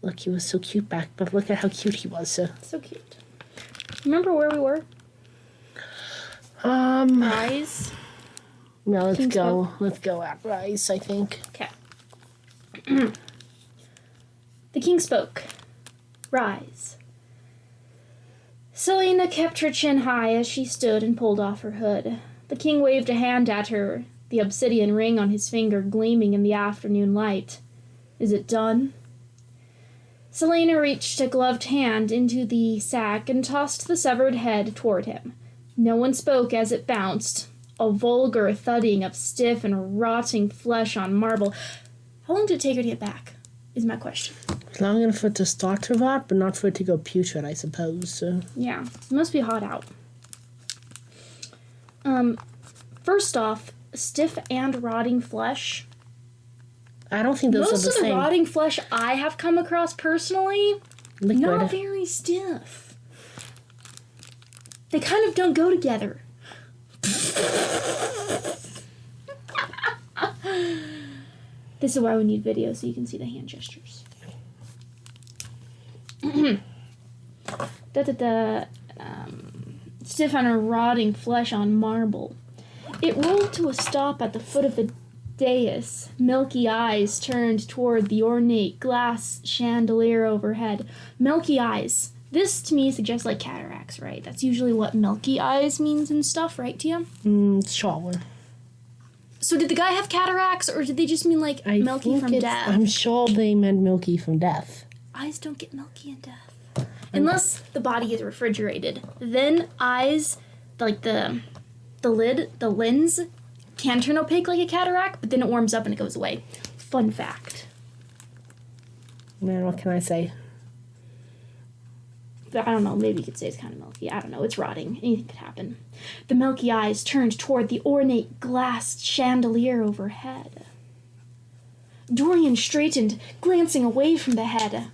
Look, he was so cute back, but look at how cute he was. So cute. Remember where we were? Rise. No, let's King's go. Let's go at Rise, I think. Okay. The king spoke. Rise. Selena kept her chin high as she stood and pulled off her hood. The king waved a hand at her, the obsidian ring on his finger gleaming in the afternoon light. Is it done? Selena reached a gloved hand into the sack and tossed the severed head toward him. No one spoke as it bounced, a vulgar thudding of stiff and rotting flesh on marble. How long did it take her to get back, is my question. It's long enough for it to start to rot, but not for it to go putrid, I suppose. Yeah, it must be hot out. First off, stiff and rotting flesh. I don't think those are the same. Most of the rotting flesh I have come across personally, Liquid. not very stiff. They kind of don't go together. This is why we need video so you can see the hand gestures. Stiff and rotting flesh on marble. It rolled to a stop at the foot of the dais. Milky eyes turned toward the ornate glass chandelier overhead. Milky eyes. This, to me, suggests, like, cataracts, right? That's usually what milky eyes means and stuff, right, Tia? Sure. So did the guy have cataracts, or did they just mean, like, milky from death? I'm sure they meant milky from death. Eyes don't get milky in death. Unless the body is refrigerated. Then eyes, like the lens, can turn opaque like a cataract, but then it warms up and it goes away. Fun fact. Man, what can I say? I don't know, maybe you could say it's kind of milky. I don't know, it's rotting. Anything could happen. The milky eyes turned toward the ornate glass chandelier overhead. Dorian straightened, glancing away from the head.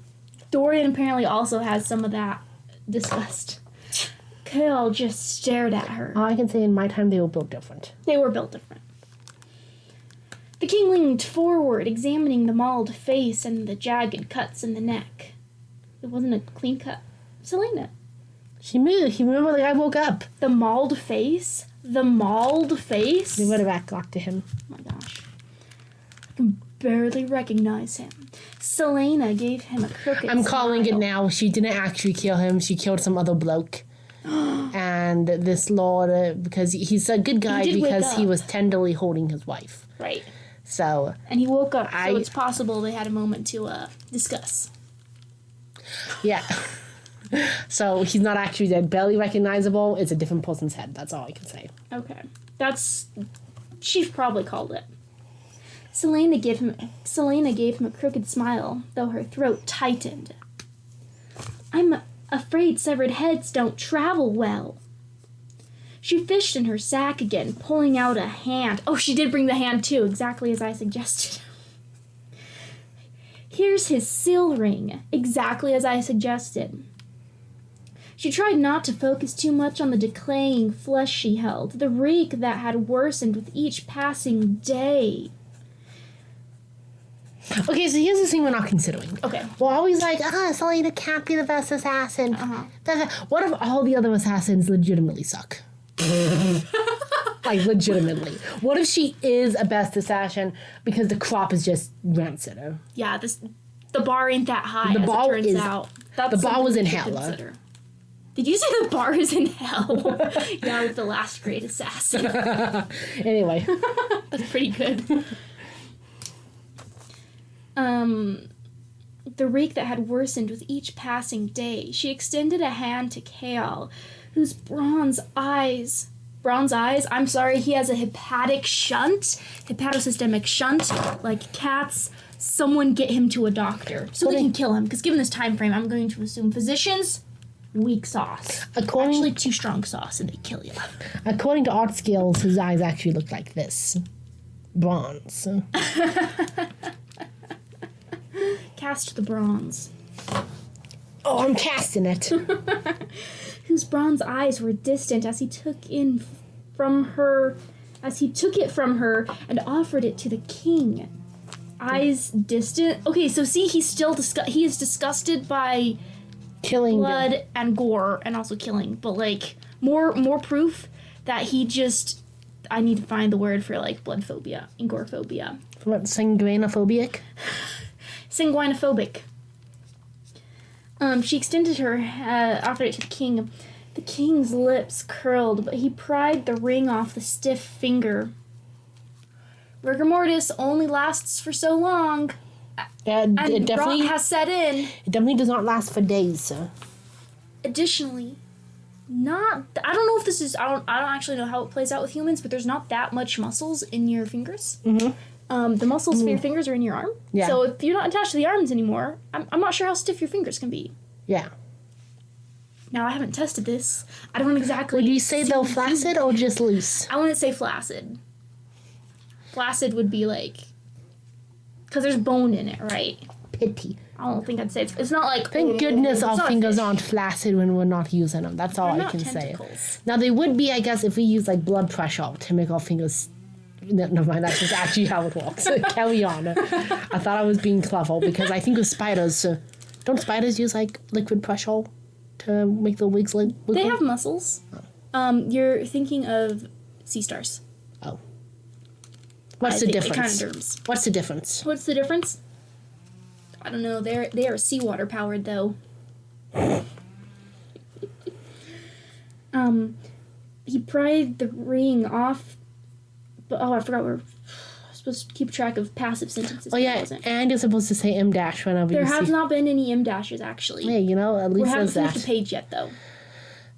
Dorian apparently also has some of that disgust. Kale just stared at her. All I can say in my time, they were built different. They were built different. The king leaned forward, examining the mauled face and the jagged cuts in the neck. It wasn't a clean cut. Selena. She moved. You remember the guy woke up. The mauled face? The mauled face? They would have got to him. Oh my gosh. I can barely recognize him. Selena gave him a crooked I'm calling smile. it now. She didn't actually kill him. She killed some other bloke. And this lord, because he's a good guy because he was tenderly holding his wife. Right. So. And he woke up, so it's possible they had a moment to discuss. Yeah. So he's not actually dead. Barely recognizable. It's a different person's head. That's all I can say. Okay. She probably called it. Selena gave him a crooked smile, though her throat tightened. I'm afraid severed heads don't travel well. She fished in her sack again, pulling out a hand. Oh, she did bring the hand too, exactly as I suggested. Here's his seal ring, exactly as I suggested. She tried not to focus too much on the decaying flesh she held, the reek that had worsened with each passing day. Okay, so here's the thing we're not considering. Okay. We're always like, Selena can't be the best assassin. Uh-huh. What if all the other assassins legitimately suck? Like, legitimately. What if she is a best assassin because the crop is just rancid? Yeah, the bar ain't that high, as it turns out. That's the bar was in hell. Consider. Did you say the bar is in hell? Yeah, with the last great assassin. Anyway. That's pretty good. The reek that had worsened with each passing day. She extended a hand to Kale, whose bronze eyes, I'm sorry, he has a hepatosystemic shunt, like cats. Someone get him to a doctor so they can kill him, because given this time frame, I'm going to assume physicians, weak sauce. Actually, too strong sauce and they kill you. According to art skills, his eyes actually look like this. Bronze. Cast the bronze. Oh, I'm casting it. Whose bronze eyes were distant as he took it from her and offered it to the king. Eyes distant. Okay, so see, he's still he is disgusted by Killing blood and gore and also killing, but like more proof that he just. I need to find the word for like blood phobia and gore phobia. What, sanguinophobic? Sanguinophobic. She extended her offered it to the king. The king's lips curled, but he pried the ring off the stiff finger. Rigor mortis only lasts for so long. And And it definitely rot has set in. It definitely does not last for days, sir. Additionally, I don't know if this is, I don't actually know how it plays out with humans, but there's not that much muscles in your fingers. Mm-hmm. The muscles for your fingers are in your arm. Yeah. So if you're not attached to the arms anymore, I'm not sure how stiff your fingers can be. Yeah. Now, I haven't tested this. I don't exactly... Would you say though flaccid or just loose? I wouldn't say flaccid. Flaccid would be like... Because there's bone in it, right? Pity. I don't think I'd say it's not like... Thank goodness it's our not fingers fish. aren't flaccid when we're not using them. That's all They're I not can tentacles. say. Now, they would be, I guess, if we use like blood pressure to make our fingers... Never mind, that's just actually how it works. Carry on. I thought I was being clever because I think with spiders... don't spiders use like liquid pressure to make the wigs like... They have muscles. You're thinking of sea stars. Oh. What's the think difference? echinoderms. What's the difference? What's the difference? I don't know. They are seawater powered though. He pried the ring off. But I forgot we're supposed to keep track of passive sentences. Oh yeah, and you're supposed to say M dash whenever There you have see. not been any M dashes actually. Hey, you know, at We least haven't says finished that. the page yet though.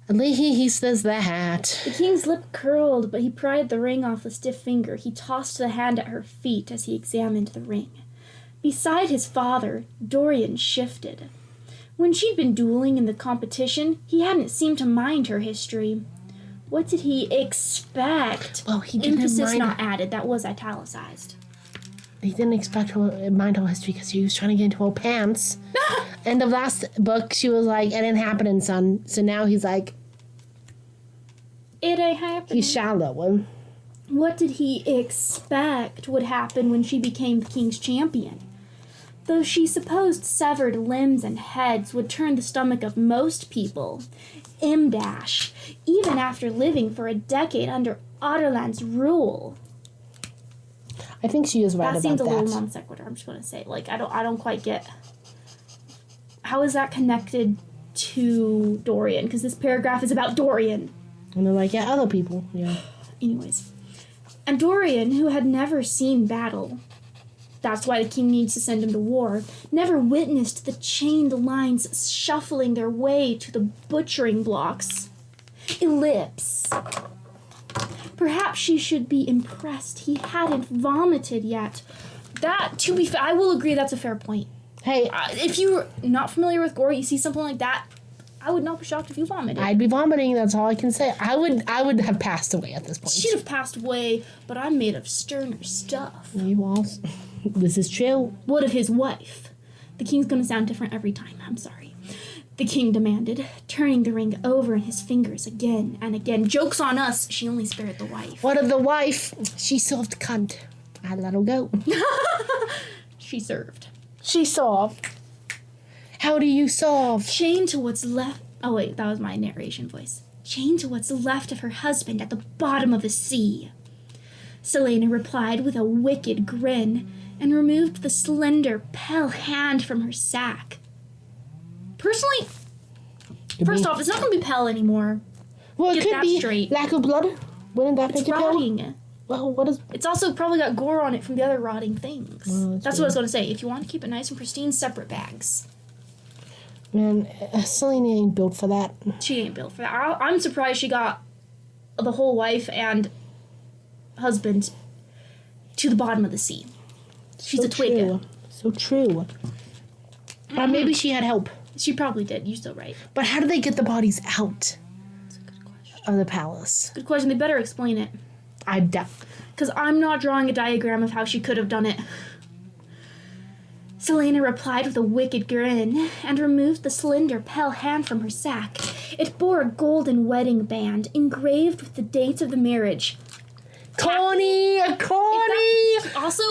At least he says that. The king's lip curled, but he pried the ring off the stiff finger. He tossed the hand at her feet as he examined the ring. Beside his father, Dorian shifted. When she'd been dueling in the competition, he hadn't seemed to mind her history. What did he expect? Well, he didn't Emphasis mind. not added. That was italicized. He didn't expect her mind her history because he was trying to get into her pants. End of last book, she was like, "It ain't happening, son." So now he's like, It ain't happening. he's shallow. What did he expect would happen when she became the king's champion? Though she supposed severed limbs and heads would turn the stomach of most people, M dash, even after living for a decade under Otterland's rule. I think she is right That about seems a little that. non sequitur. I'm just gonna say, like, I don't quite get how is that connected to Dorian? Because this paragraph is about Dorian. And they're like, yeah, other people, yeah. Anyways, and Dorian, who had never seen battle, that's why the king needs to send him to war, never witnessed the chained lines shuffling their way to the butchering blocks. Ellipse. Perhaps she should be impressed he hadn't vomited yet. That, to be fair, I will agree that's a fair point. Hey, If you're not familiar with gore, you see something like that, I would not be shocked if you vomited. I'd be vomiting, that's all I can say. I would have passed away at this point. She'd have passed away, but I'm made of sterner stuff. You all, this is true. What of his wife? The king's gonna sound different every time, I'm sorry. The king demanded, turning the ring over in his fingers again and again. Joke's on us, she only spared the wife. What of the wife? She served cunt. I let her go. She served. She served. How do you serve? Chained to what's left... Oh wait, that was my narration voice. Chained to what's left of her husband at the bottom of the sea. Selena replied with a wicked grin and removed the slender, pale hand from her sack. Personally, first off, it's not going to be pale anymore. Well, it Get could that be straight. lack of blood. Wouldn't that It's make it pale? rotting. Well, what is... It's also probably got gore on it from the other rotting things. Well, that's what I was going to say. If you want to keep it nice and pristine, separate bags. Man, Selena ain't built for that. She ain't built for that. I'm surprised she got the whole wife and husband to the bottom of the sea. She's So a twig. true. So true. Maybe she had help. She probably did. You're so right. But how did they get the bodies out That's a good question. of the palace? Good question. They better explain it. I doubt. Because I'm not drawing a diagram of how she could have done it. Selena replied with a wicked grin and removed the slender, pale hand from her sack. It bore a golden wedding band engraved with the dates of the marriage. Corny! Corny! Also,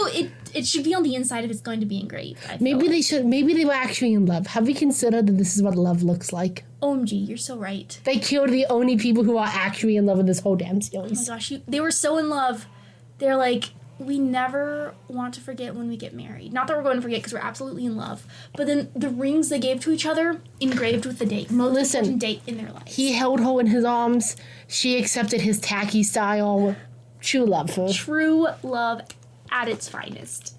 it should be on the inside if it's going to be engraved. Maybe they were actually in love. Have we considered that this is what love looks like? OMG, you're so right. They killed the only people who are actually in love in this whole damn series. Oh my gosh, they were so in love. They're like, we never want to forget when we get married. Not that we're going to forget because we're absolutely in love. But then the rings they gave to each other engraved with the date. Most important date in their lives. He held her in his arms. She accepted his tacky style. True love. True love at its finest.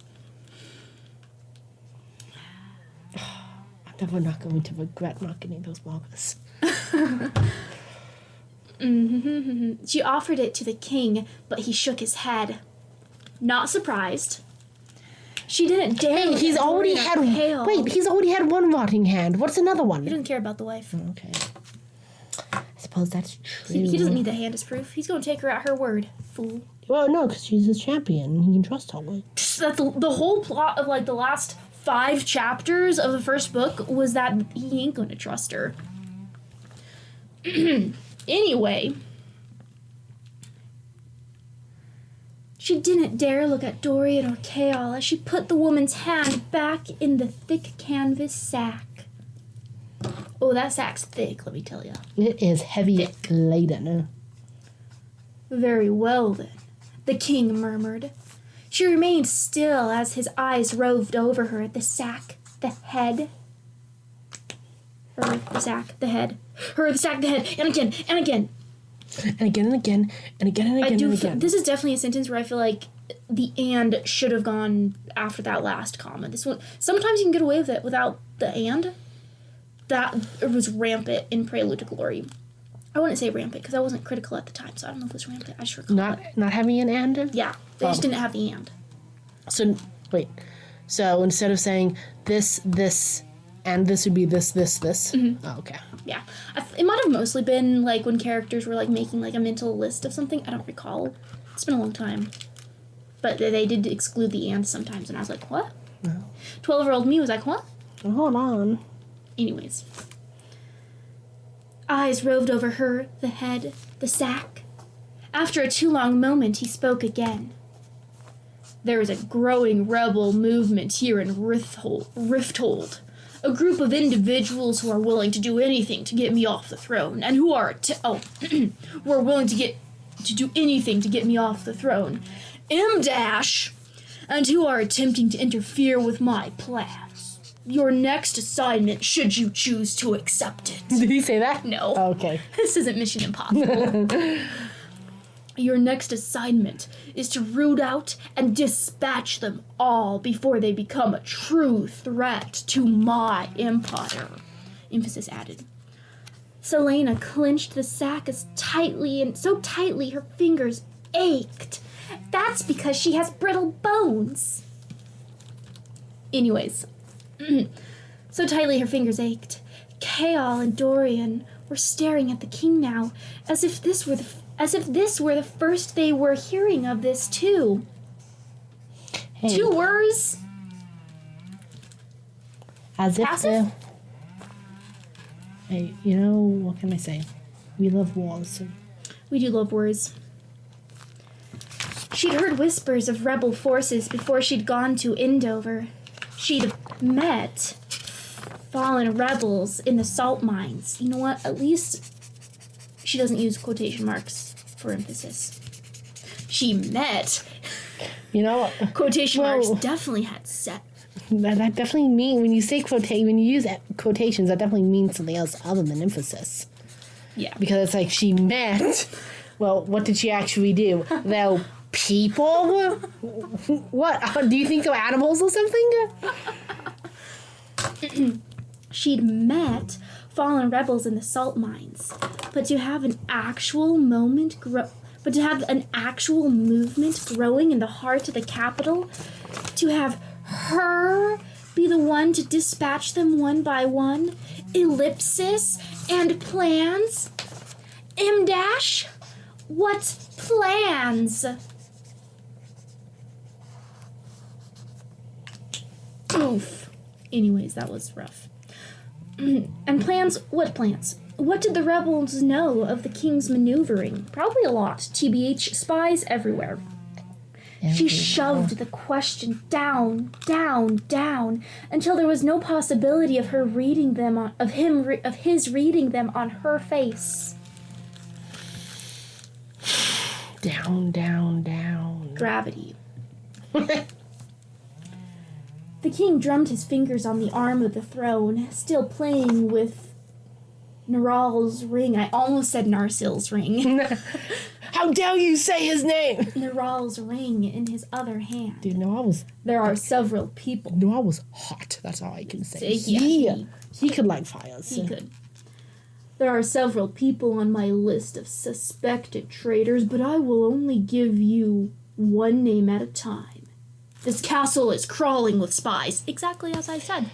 I'm never not going to regret not getting those markers. She offered it to the king, but he shook his head. Not surprised. She didn't dare. He's already had one rotting hand. What's another one? He doesn't care about the wife. Okay. I suppose that's true. He doesn't need the hand as proof. He's going to take her at her word. Fool. Well, no, because she's his champion. He can trust her. That's the whole plot of like the last 5 chapters of the first book was that he ain't going to trust her. Anyway. She didn't dare look at Dorian or Chaol as she put the woman's hand back in the thick canvas sack. Oh, that sack's thick, let me tell you. It is heavy laden. Very well, then, the king murmured. She remained still as his eyes roved over her at the sack, the head. Her, the sack, the head. Her, the sack, the head, and again, and again. And again and again, and again and again and again. This is definitely a sentence where I feel like the and should have gone after that last comma. This one, sometimes you can get away with it without the and. That was rampant in Prelude to Glory. I wouldn't say rampant because I wasn't critical at the time, so I don't know if it was rampant. I just recall not having an and? Yeah, they just didn't have the and. So, wait. So instead of saying this, and this would be this. Mm-hmm. Oh, okay. Yeah. It might have mostly been, like, when characters were, like, making, like, a mental list of something. I don't recall. It's been a long time. But they did exclude the and sometimes, and I was like, what? No. 12-year-old me was like, what? Oh, hold on. Anyways. Eyes roved over her, the head, the sack. After a too long moment, he spoke again. There is a growing rebel movement here in Rifthold. A group of individuals who are willing to do anything to get me off the throne, and who are who are willing to do anything to get me off the throne. And who are attempting to interfere with my plans. Your next assignment, should you choose to accept it. Did he say that? No. Oh, okay. This isn't Mission Impossible. Your next assignment is to root out and dispatch them all before they become a true threat to my empire. Emphasis added. Selena clenched the sack as tightly and so tightly her fingers ached. That's because she has brittle bones. Anyways, so tightly her fingers ached. Chaol and Dorian were staring at the king now, as if this were the first they were hearing of this too. Hey. 2 words. As if Passive? Hey, you know, what can I say? We love wars. We do love words. She'd heard whispers of rebel forces before she'd gone to Endover. She'd met fallen rebels in the salt mines. You know what? At least she doesn't use quotation marks for emphasis. She met. You know, quotation marks definitely had set. That definitely means when you say when you use quotations, that definitely means something else other than emphasis. Yeah. Because it's like she met. Well, what did she actually do? Though people. What do you think they're animals or something? She'd met fallen rebels in the salt mines, but to have an actual movement growing in the heart of the capital, to have her be the one to dispatch them one by one, ellipsis and plans. M-dash, what plans? Oof. Anyways, that was rough. And plans? What plans? What did the rebels know of the king's maneuvering? Probably a lot. TBH, spies everywhere. She shoved the question down, until there was no possibility of her reading them of his reading them on her face. Down. Gravity. The king drummed his fingers on the arm of the throne, still playing with Neral's ring. I almost said Narsil's ring. How dare you say his name? Neral's ring in his other hand. Dude, There are several people. Noah was hot. That's all I can say. He could light fires. He could. There are several people on my list of suspected traitors, but I will only give you one name at a time. This castle is crawling with spies. Exactly as I said.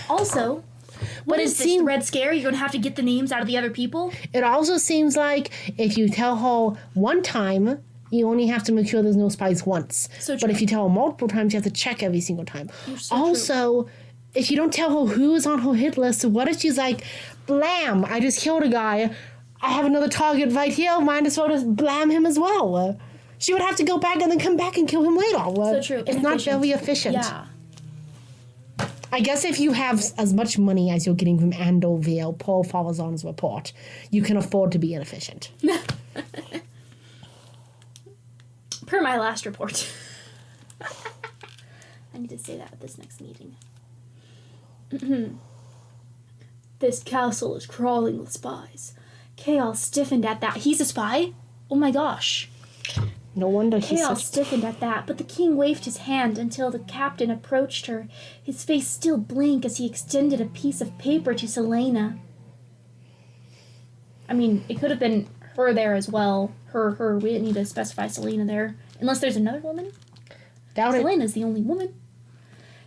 Also, what is this, the Red Scare? You're going to have to get the names out of the other people? It also seems like if you tell her one time, you only have to make sure there's no spies once. So true. But if you tell her multiple times, you have to check every single time. So also, if you don't tell her who is on her hit list, what if she's like, blam, I just killed a guy. I have another target right here. Might as well just blam him as well. She would have to go back and then come back and kill him later. So true. It's not very efficient. Yeah. I guess if you have as much money as you're getting from Andor via Paul Falazon's report, you can afford to be inefficient. Per my last report. I need to say that at this next meeting. This castle is crawling with spies. Chaos stiffened at that. He's a spy? Oh my gosh. No wonder he's Chaos stiffened at that, but the king waved his hand until the captain approached her, his face still blank as he extended a piece of paper to Selena. I mean, it could have been her there as well. Her. We didn't need to specify Selena there. Unless there's another woman. Doubt it. Selena's the only woman.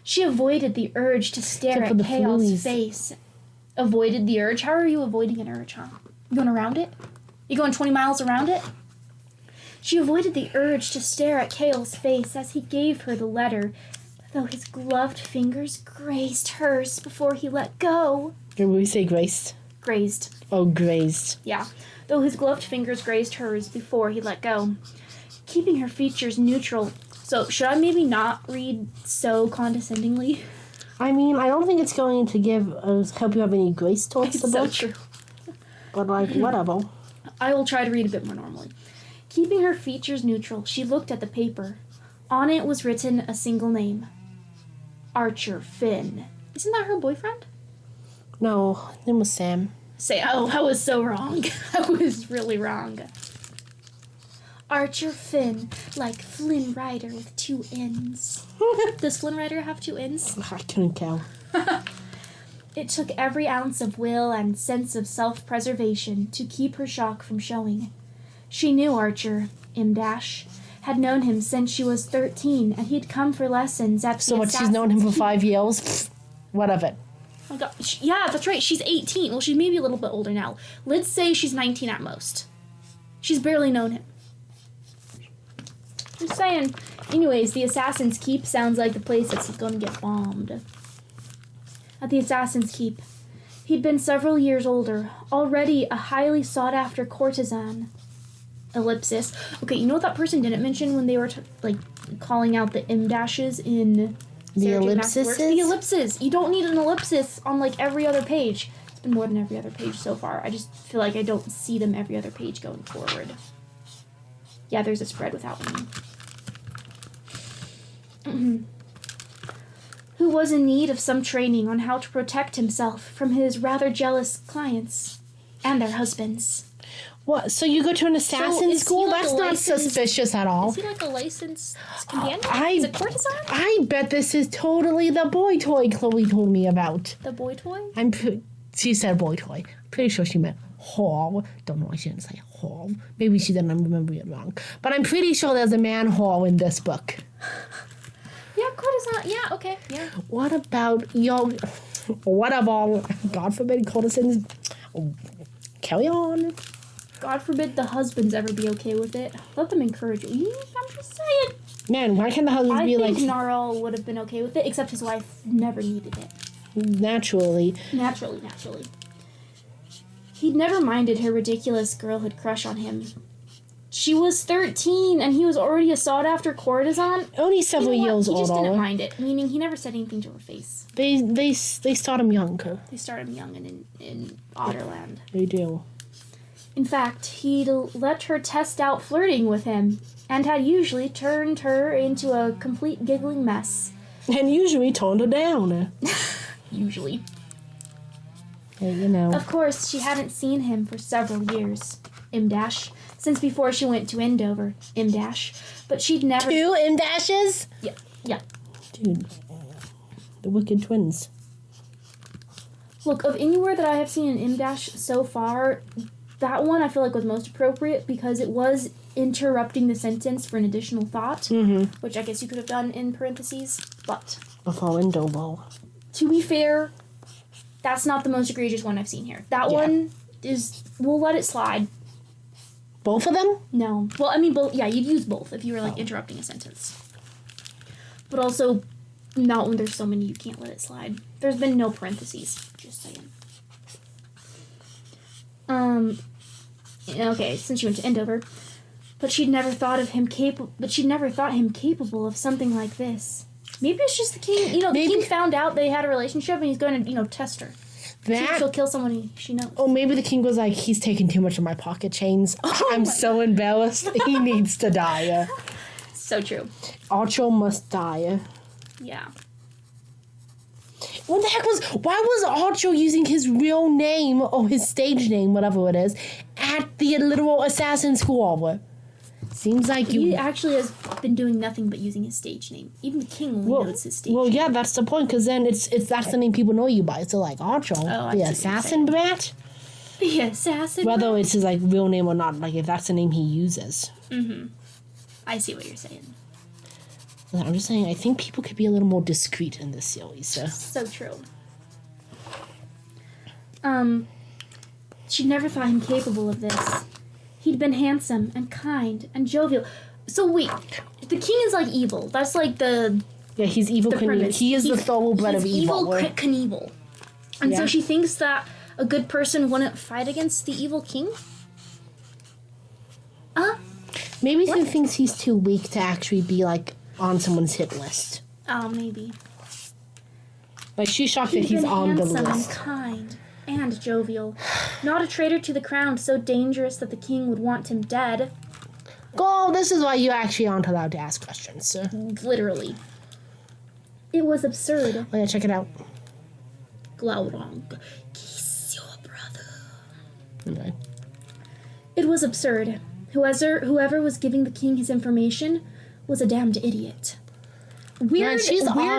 She avoided the urge to stare at Chaos' face. Avoided the urge? How are you avoiding an urge, huh? You going around it? You going 20 miles around it? She avoided the urge to stare at Chaos' face as he gave her the letter, though his gloved fingers grazed hers before he let go. Did we say graced? Grazed. Oh, grazed. Yeah. Though his gloved fingers grazed hers before he let go. Keeping her features neutral. So, should I maybe not read so condescendingly? I mean, I don't think it's going to help you have any grace towards the book. So true. But, whatever. I will try to read a bit more normally. Keeping her features neutral, she looked at the paper. On it was written a single name. Archer Finn. Isn't that her boyfriend? No, his name was Sam. I was so wrong. I was really wrong. Archer Finn, like Flynn Rider with 2 N's. Does Flynn Rider have 2 N's? I couldn't tell. It took every ounce of will and sense of self-preservation to keep her shock from showing. She knew Archer, M. Had known him since she was 13, and he'd come for lessons at the So what, she's known him for 5 years? What of it? Oh my God. Yeah, that's right. She's 18. Well, she's maybe a little bit older now. Let's say she's 19 at most. She's barely known him. Just saying. Anyways, the Assassin's Keep sounds like the place that's going to get bombed. At the Assassin's Keep, he'd been several years older, already a highly sought-after courtesan. Ellipsis. Okay, you know what that person didn't mention when they were calling out the M-dashes in the ellipses? The ellipses. You don't need an ellipsis on every other page. It's been more than every other page so far. I just feel like I don't see them every other page going forward. Yeah, there's a spread without one. Who was in need of some training on how to protect himself from his rather jealous clients and their husbands. What? So you go to an assassin school? That's not suspicious at all. Is he like a licensed companion? Is it courtesan? I bet this is totally the boy toy Chloe told me about. The boy toy? She said boy toy. Pretty sure she meant hall. Don't know why she didn't say hall. Maybe she didn't remember it wrong. But I'm pretty sure there's a man hall in this book. Yeah, courtesan. Yeah, okay. Yeah. What about God forbid, courtesans? Carry on. God forbid the husbands ever be okay with it. Let them encourage you. I'm just saying. Man, why can't the husbands be like... I think Gnarl would have been okay with it, except his wife never needed it. Naturally. He'd never minded her ridiculous girlhood crush on him. She was 13, and he was already a sought-after courtesan. Only several years He old. just didn't mind it, meaning he never said anything to her face. They start him young. They start him young and in Otterland. They do. In fact, he'd let her test out flirting with him, and had usually turned her into a complete giggling mess. And usually toned her down. Usually. Hey, you know. Of course, she hadn't seen him for several years. Since before she went to Endover. But she'd never... 2 M-dashes? Yeah. Dude. The Wicked Twins. Look, of anywhere that I have seen an M-dash so far, that one I feel like was most appropriate because it was interrupting the sentence for an additional thought, which I guess you could have done in parentheses, but... Before Endover. To be fair, that's not the most egregious one I've seen here. That one is... We'll let it slide. Both of them? No. Well, I mean, both. Yeah, you'd use both if you were, like, interrupting a sentence. But also, not when there's so many, you can't let it slide. There's been no parentheses. Just saying. Okay, since she went to Endover. But she'd never thought him capable of something like this. Maybe it's just the king. The king found out they had a relationship and he's going to, test her. She'll kill someone she knows. Oh, maybe the king was like, he's taking too much of my pocket chains. I'm so embarrassed. He needs to die. So true. Archer must die. Yeah. What the heck why was Archer using his real name, or his stage name, whatever it is, at the literal assassin school? Seems like He actually has been doing nothing but using his stage name. Even the king only knows his stage name. Well, yeah, that's the point, because then that's the name people know you by. So, like, Archer, the assassin brat? The assassin Whether it's his, like, real name or not, like, if that's the name he uses. Mm-hmm. I see what you're saying. I'm just saying, I think people could be a little more discreet in this series. So true. She never thought him capable of this. He'd been handsome and kind and jovial. So wait, the king is like evil. That's like the... Yeah, he's evil Knievel. He is the thoroughbred of evil. He's evil Knievel. And so she thinks that a good person wouldn't fight against the evil king? Maybe she thinks he's too weak to actually be, like, on someone's hit list. Oh, maybe. Like, she's shocked that he's on the list. Handsome and kind and jovial. Not a traitor to the crown, so dangerous that the king would want him dead. Oh, this is why you actually aren't allowed to ask questions, sir. Literally. It was absurd. Oh, yeah, check it out. Glaurung, kiss your brother. Okay. It was absurd. Whoever was giving the king his information was a damned idiot. Weird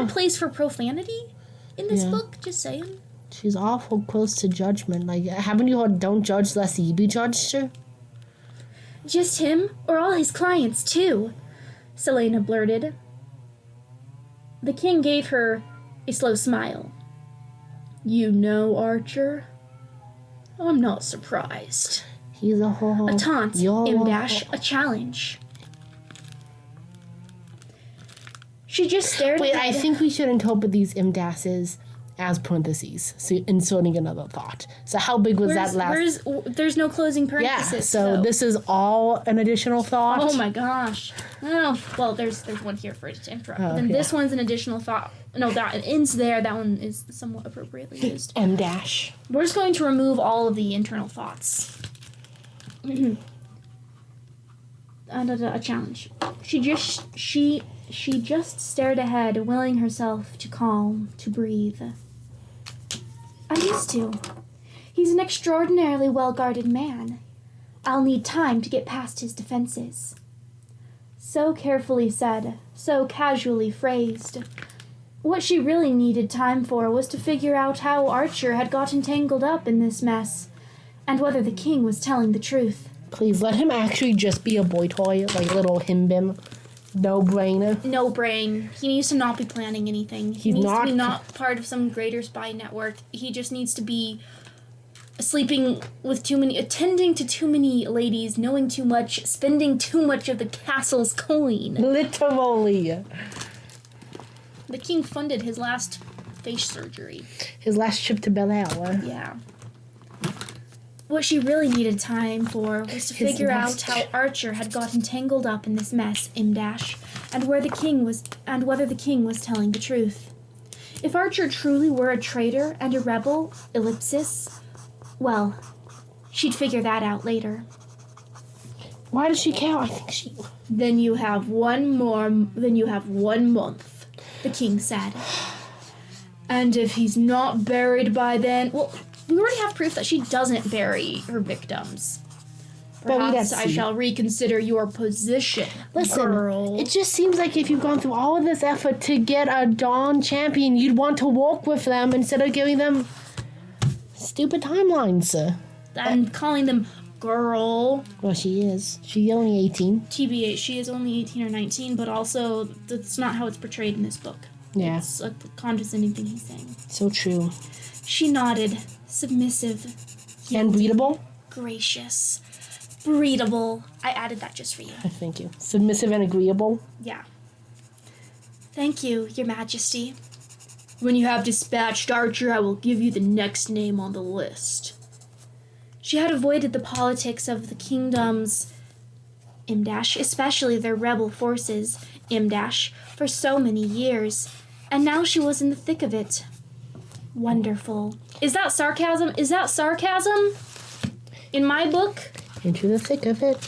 place for profanity in this book, just saying. She's awful close to judgment. Like, haven't you heard, don't judge lest ye be judged, sir? Just him, or all his clients, too, Selena blurted. The king gave her a slow smile. You know, Archer? I'm not surprised. He's a whole... A taunt, M-dash, a challenge. She just stared Wait, ahead. I think we should interpret these M-dashes as parentheses, so inserting another thought. So how big was that last... There's no closing parenthesis. Yeah, so this is all an additional thought? Oh my gosh. Oh, well, there's one here for it to interrupt. But then this one's an additional thought. No, that it ends there. That one is somewhat appropriately used. M-dash. We're just going to remove all of the internal thoughts. A challenge. She just stared ahead, willing herself to calm, to breathe. I used to. He's an extraordinarily well-guarded man. I'll need time to get past his defenses. So carefully said, so casually phrased. What she really needed time for was to figure out how Archer had gotten tangled up in this mess, and whether the king was telling the truth. Please let him actually just be a boy toy, like little him-bim. No brainer. No brain. He needs to not be planning anything. He needs to be not part of some greater spy network. He just needs to be sleeping with attending to too many ladies, knowing too much, spending too much of the castle's coin. Literally. The king funded his last face surgery. His last trip to Bel Air. Yeah. What she really needed time for was to His figure out nest. how Archer had gotten tangled up in this mess, Imdash, and whether the king was telling the truth. If Archer truly were a traitor and a rebel, ellipsis, well, she'd figure that out later. Why does she care? I think she... Then you have one month, the king said. And if he's not buried by then, well, we already have proof that she doesn't bury her victims. But we Perhaps don't I see. shall reconsider your position, Listen, girl. it just seems like if you've gone through all of this effort to get a Dawn champion, you'd want to walk with them instead of giving them stupid timelines. And calling them girl. Well, she is. She's only 18. TBH, she is only 18 or 19, but also that's not how it's portrayed in this book. Yeah, It's a condescending thing he's saying. so true. She nodded, submissive, And breedable? gracious, breedable. I added that just for you. Thank you. Submissive and agreeable. Yeah. Thank you, Your Majesty. When you have dispatched Archer, I will give you the next name on the list. She had avoided the politics of the kingdoms, Imdash, especially their rebel forces, Imdash, for so many years, and now she was in the thick of it. Wonderful. Is that sarcasm? Is that sarcasm? In my book? Into the thick of it.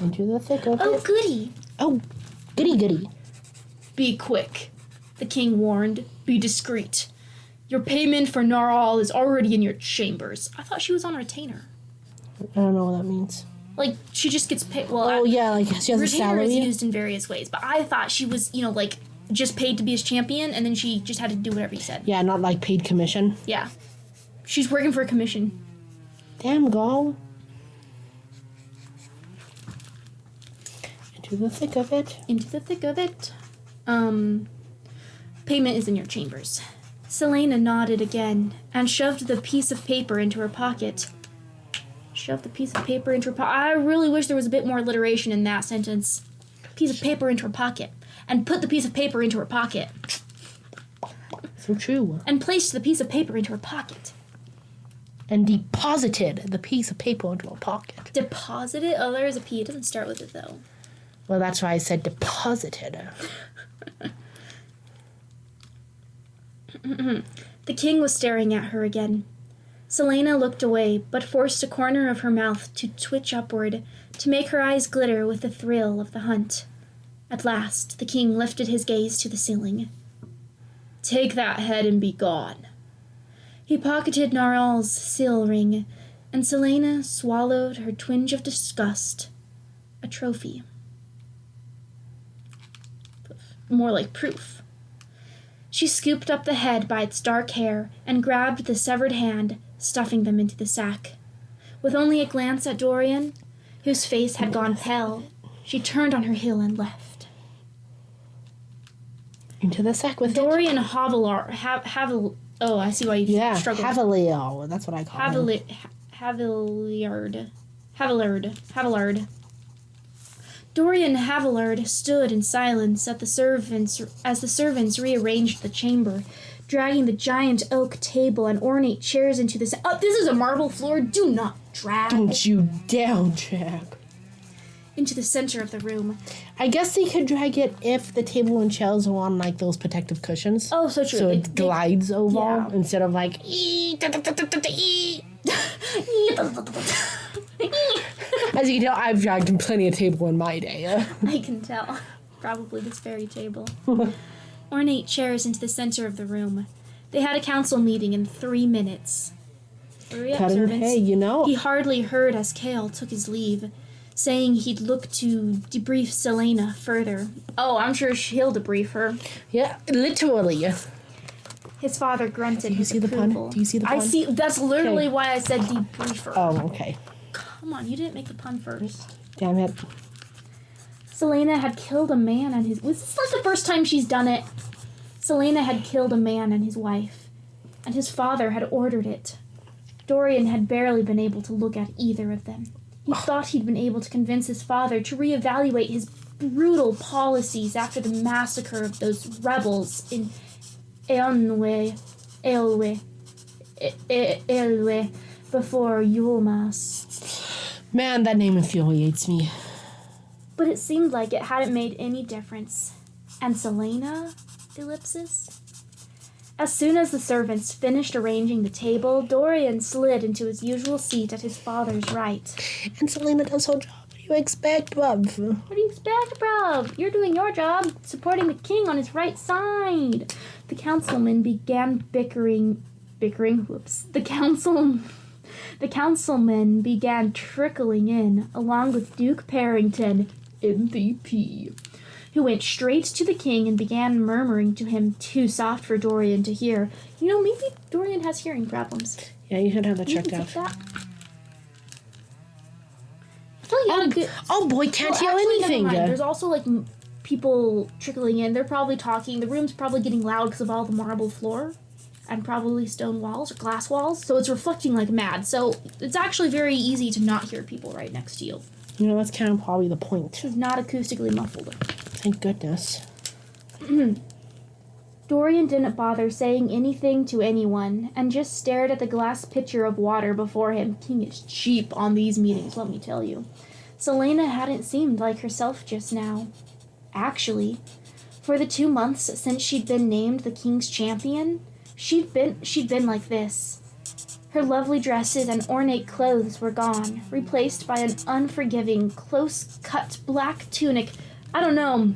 Into the thick of Oh, it. goody. Oh, goody goody. Be quick, the king warned. Be discreet. Your payment for Naral is already in your chambers. I thought she was on retainer. I don't know what that means. Like, she just gets paid. Well, Oh, yeah, like she has a retainer is salary. used in various ways, but I thought she was, like, just paid to be his champion, and then she just had to do whatever he said. Yeah, not like paid commission. Yeah. She's working for a commission. Damn, girl. Into the thick of it. Into the thick of it. Payment is in your chambers. Selena nodded again and shoved the piece of paper into her pocket. Shoved the piece of paper into her pocket. I really wish there was a bit more alliteration in that sentence. Piece of paper into her pocket. And put the piece of paper into her pocket. So true. And placed the piece of paper into her pocket. And deposited the piece of paper into a pocket. Deposited? Oh, there is a P. It doesn't start with it, though. Well, that's why I said deposited. The king was staring at her again. Selena looked away, but forced a corner of her mouth to twitch upward, to make her eyes glitter with the thrill of the hunt. At last, the king lifted his gaze to the ceiling. Take that head and be gone. He pocketed Naral's seal ring, and Selena swallowed her twinge of disgust. A trophy. More like proof. She scooped up the head by its dark hair and grabbed the severed hand, stuffing them into the sack. With only a glance at Dorian, whose face had gone pale, she turned on her heel and left. Into the sack with Dorian oh, I see why you Yeah, struggle. Havilier. That's what I call him. Havillard. Dorian Havillard stood in silence as the servants rearranged the chamber, dragging the giant oak table and ornate chairs into the... Oh, this is a marble floor. Do not drag. Don't you dare, Jack. Into the center of the room. I guess they could drag it if the table and chairs are on like those protective cushions. Oh, so true. So it glides over yeah. instead of like. As you can tell, I've dragged plenty of table in my day. I can tell. Probably this very table. Ornate chairs into the center of the room. They had a council meeting in 3 minutes. Hurry up, servants. Hey, you know. He hardly heard as Kale took his leave, saying he'd look to debrief Selena further. Oh, I'm sure he'll debrief her. Yeah, literally. His father grunted. Do you see the pun? approval. Do you see the pun? I see. That's literally Okay. why I said debriefer. Oh, okay. Come on, you didn't make the pun first. Damn it. Selena had killed a man and his... Was this like the first time she's done it? Selena had killed a man and his wife, and his father had ordered it. Dorian had barely been able to look at either of them. He thought he'd been able to convince his father to reevaluate his brutal policies after the massacre of those rebels in Eolwe. before Yule Maas. Man, that name infuriates me. But it seemed like it hadn't made any difference. And Selena? Ellipsis? As soon as the servants finished arranging the table, Dorian slid into his usual seat at his father's right. And Selena does her job. What do you expect, bruv? What do you expect, bruv? You're doing your job, supporting the king on his right side. The councilmen began bickering. The councilmen began trickling in, along with Duke Parrington, MVP, who went straight to the king and began murmuring to him, too soft for Dorian to hear. You know, maybe Dorian has hearing problems. Yeah, you should have that checked out. Oh boy, can't hear anything. Never mind. There's also like people trickling in. They're probably talking. The room's probably getting loud because of all the marble floor and probably stone walls or glass walls. So it's reflecting like mad. So it's actually very easy to not hear people right next to you. You know, that's kind of probably the point. It's not acoustically muffled. Thank goodness. Dorian didn't bother saying anything to anyone and just stared at the glass pitcher of water before him. King is cheap on these meetings, let me tell you. Selena hadn't seemed like herself just now. Actually, for the 2 months since she'd been named the king's champion, she'd been like this. Her lovely dresses and ornate clothes were gone, replaced by an unforgiving, close-cut black tunic. I don't know.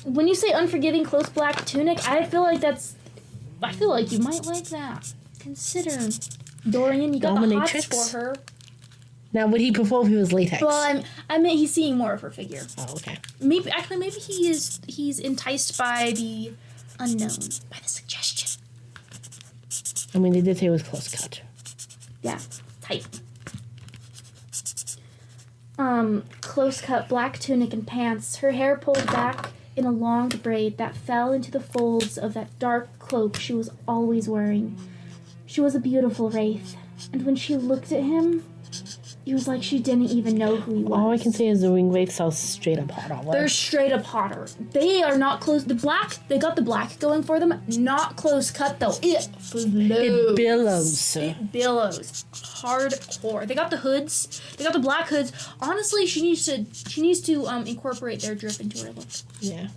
When you say unforgiving, close black tunic, I feel like you might like that. Consider, Dorian, you got the hots for her. Now, would he prefer if he was latex? Well, I mean, he's seeing more of her figure. Oh, okay. Maybe he's enticed by the unknown, by the suggestion. I mean, they did say it was close cut. Yeah, tight. Close cut black tunic and pants, her hair pulled back in a long braid that fell into the folds of that dark cloak she was always wearing. She was a beautiful wraith, and when she looked at him, it was like she didn't even know who he was. All I can say is the ring wraiths are straight up hotter. They're straight up hotter. They are not close. They got the black going for them. Not close cut though. It blows. It billows. It billows. Hardcore. They got the hoods. They got the black hoods. Honestly, she needs to incorporate their drip into her look. Yeah.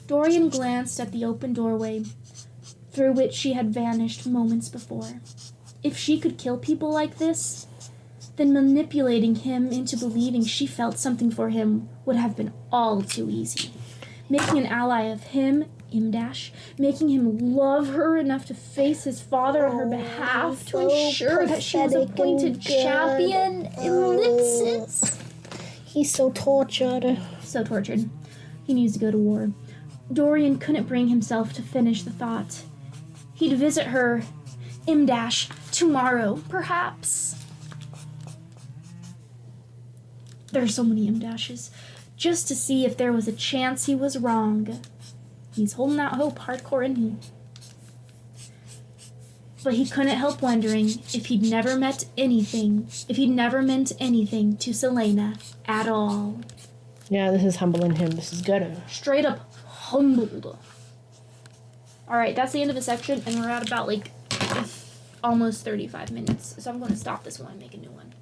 Dorian glanced at the open doorway through which she had vanished moments before. If she could kill people like this, then manipulating him into believing she felt something for him would have been all too easy. Making an ally of him, Imdash, making him love her enough to face his father on her behalf to ensure that she was appointed champion, Ellipsis. He's so tortured. So tortured. He needs to go to war. Dorian couldn't bring himself to finish the thought. He'd visit her, Imdash, tomorrow, perhaps. There are so many M-dashes. Just to see if there was a chance he was wrong. He's holding out hope hardcore in him. But he couldn't help wondering if he'd never meant anything to Selena at all. Yeah, this is humbling him. This is good. Straight up humbled. Alright, that's the end of the section, and we're at about, almost 35 minutes. So I'm going to stop this one and make a new one.